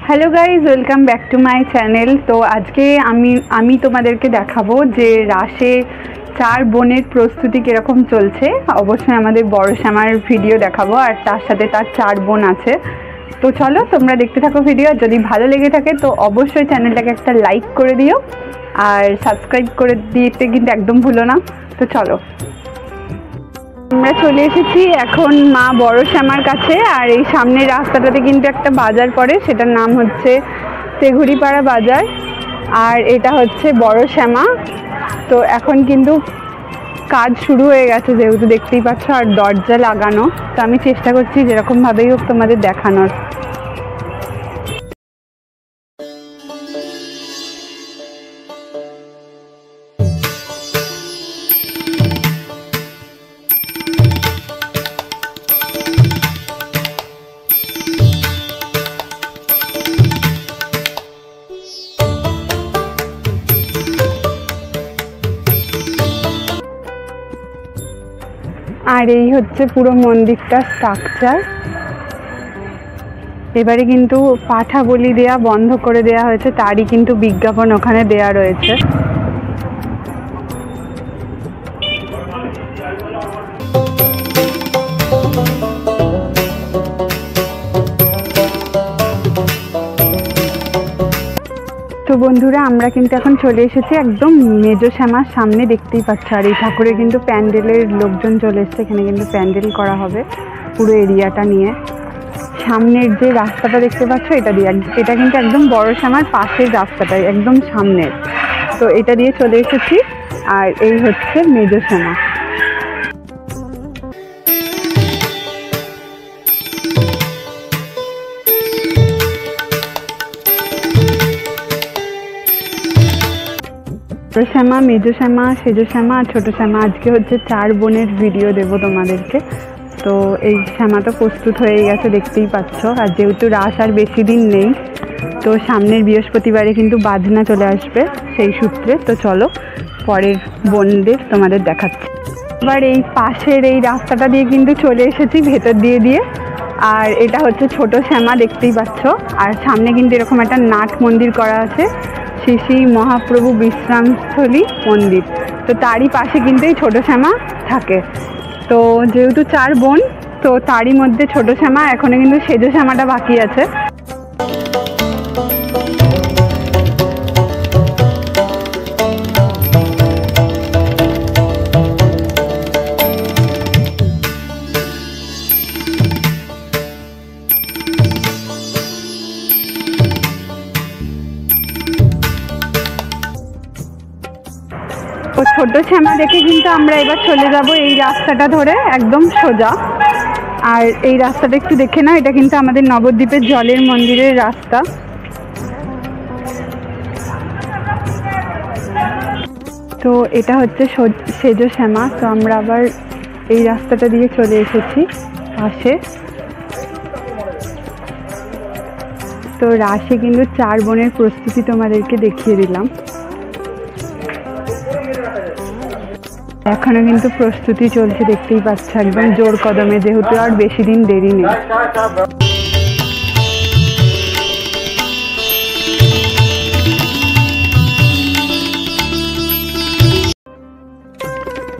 Hello guys welcome back to my channel. तो आज के आमी तुम्हादेरके देखाबो जे राशे चार बोनेर प्रस्तुति किरकम चलछे। अवश्य आमादेर बड़ श्यामार भिडियो देखाबो और तार साथे तार चार बोन आछे। तो चलो तोमरा देखते थाको भिडियो। यदि भालो लेगे थाके तो अवश्य चैनलटाके एकटा लाइक करे दिओ और सबस्क्राइब करे दिते किन्तु एकदम भूलो ना। तो चलो আমরা চলে এসেছি এখন মা বড় শ্যামার কাছে। আর এই সামনের রাস্তাটাতে কিন্তু একটা বাজার পড়ে, সেটার নাম হচ্ছে তেঘুরিপাড়া বাজার। আর এটা হচ্ছে বড় শ্যামা। তো এখন কিন্তু কাজ শুরু হয়ে গেছে, যেহেতু দেখতেই পাচ্ছ, আর দরজা লাগানো। তো আমি চেষ্টা করছি যেরকমভাবেই হোক তোমাদের দেখানোর। আর এই হচ্ছে পুরো মন্দিরটার স্ট্রাকচার। এবারে কিন্তু পাঠা বলি দেয়া বন্ধ করে দেয়া হয়েছে, তারই কিন্তু বিজ্ঞাপন ওখানে দেয়া রয়েছে। তো বন্ধুরা আমরা কিন্তু এখন চলে এসেছি একদম মেজো শ্যামার সামনে, দেখতেই পাচ্ছ। আর এই ঠাকুরের কিন্তু প্যান্ডেলের লোকজন চলে এসছে, এখানে কিন্তু প্যান্ডেল করা হবে পুরো এরিয়াটা নিয়ে। সামনের যে রাস্তাটা দেখতে পাচ্ছ এটা দিয়ে, এটা কিন্তু একদম বড় শ্যামার পাশের রাস্তাটাই একদম সামনের। তো এটা দিয়ে চলে এসেছি। আর এই হচ্ছে মেজো শ্যামা। বড় শ্যামা, মেজো শ্যামা, সেজো শ্যামা আর ছোটো শ্যামা, আজকে হচ্ছে চার বোনের ভিডিও দেবো তোমাদেরকে। তো এই শ্যামা তো প্রস্তুত হয়ে গেছে দেখতেই পাচ্ছ। আর যেহেতু রাস আর বেশি দিন নেই, তো সামনের বৃহস্পতিবারে কিন্তু বাজনা চলে আসবে সেই সূত্রে। তো চলো পরের বোনদের তোমাদের দেখাচ্ছি। এবার এই পাশের এই রাস্তাটা দিয়ে কিন্তু চলে এসেছি ভেতর দিয়ে। আর এটা হচ্ছে ছোট শ্যামা, দেখতেই পাচ্ছ। আর সামনে কিন্তু এরকম একটা নাট মন্দির করা আছে, শ্রী শ্রী মহাপ্রভু বিশ্রামস্থলী মন্দির। তো তারই পাশে কিন্তু এই ছোটো শ্যামা থাকে। তো যেহেতু চার বোন, তো তারই মধ্যে ছোটো শ্যামা, এখনো কিন্তু সেজো শ্যামাটা বাকি আছে। তো ছোট শ্যামা দেখে কিন্তু আমরা এবার চলে যাব এই রাস্তাটা ধরে একদম সোজা। আর এই রাস্তাটা একটু দেখে নাও, এটা কিন্তু আমাদের নবদ্বীপের জলের মন্দিরের রাস্তা। তো এটা হচ্ছে সেজো শ্যামা। তো আমরা আবার এই রাস্তাটা দিয়ে চলে এসেছি পাশে। তো রাসে কিন্তু চার বোনের প্রস্তুতি তোমাদেরকে দেখিয়ে দিলাম। এখনো কিন্তু প্রস্তুতি চলছে, দেখতেই পাচ্ছ একদম জোর কদমে, যেহেতু আর বেশি দিন দেরি নেই।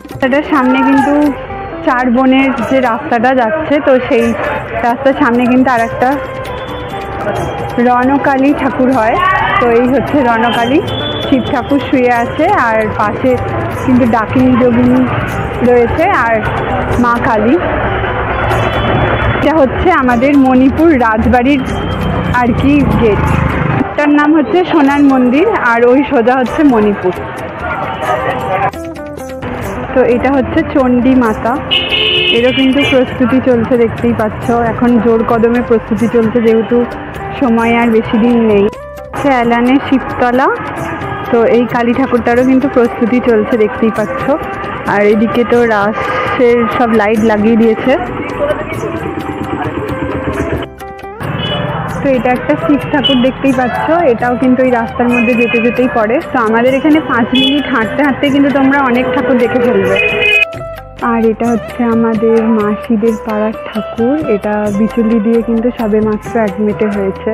রাস্তাটার সামনে কিন্তু চার বোনের যে রাস্তাটা যাচ্ছে, তো সেই রাস্তার সামনে কিন্তু আর একটা রণকালী ঠাকুর হয়। তো এই হচ্ছে রণকালী, শিব ঠাকুর শুয়ে আছে। আর পাশে কিন্তু ডাকিনী যোগিনী রয়েছে আর মা কালী। এটা হচ্ছে আমাদের মণিপুর রাজবাড়ির আর কি গেট। তার নাম হচ্ছে সোনার মন্দির, আর ওই সোজা হচ্ছে মণিপুর। তো এটা হচ্ছে চণ্ডী মাতা, এরও কিন্তু প্রস্তুতি চলছে, দেখতেই পাচ্ছ। এখন জোর কদমে প্রস্তুতি চলছে, যেহেতু সময় আর বেশি দিন নেই। এলানের শিবতলা। তো এই কালী ঠাকুরটারও কিন্তু প্রস্তুতি চলছে, দেখতেই পাচ্ছ। আর এদিকে তো রাসের সব লাইট লাগিয়ে দিয়েছে। তো এটা একটা শিব ঠাকুর, দেখতেই পাচ্ছ। এটাও কিন্তু এই রাস্তার মধ্যে যেতেই পড়ে। তো আমাদের এখানে 5 মিনিট হাঁটতে কিন্তু তোমরা অনেক ঠাকুর দেখে ফেলবে। আর এটা হচ্ছে আমাদের মাসিদের পাড়ার ঠাকুর। এটা বিচুলি দিয়ে কিন্তু সবে মাত্র অ্যাডমিটে হয়েছে।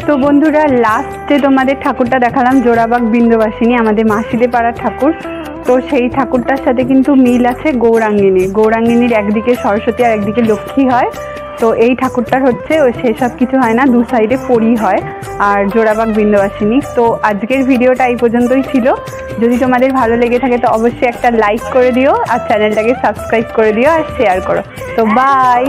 তো বন্ধুরা লাস্টে তোমাদের ঠাকুরটা দেখালাম জোড়াবাগ বিন্দুবাসিনী, আমাদের মাসিদের পাড়ার ঠাকুর। তো সেই ঠাকুরটার সাথে কিন্তু মিল আছে গৌরাঙ্গিনীর একদিকে সরস্বতী আর একদিকে লক্ষ্মী হয়। তো এই ঠাকুরটার হচ্ছে সেসব কিছু হয় না, দু সাইডে পরি হয় আর জোড়াবাগ বিন্দুবাসিনী। তো আজকের ভিডিওটা এই পর্যন্তই ছিল। যদি তোমাদের ভালো লেগে থাকে তো অবশ্যই একটা লাইক করে দিও আর চ্যানেলটাকে সাবস্ক্রাইব করে দিও আর শেয়ার করো। তো বাই।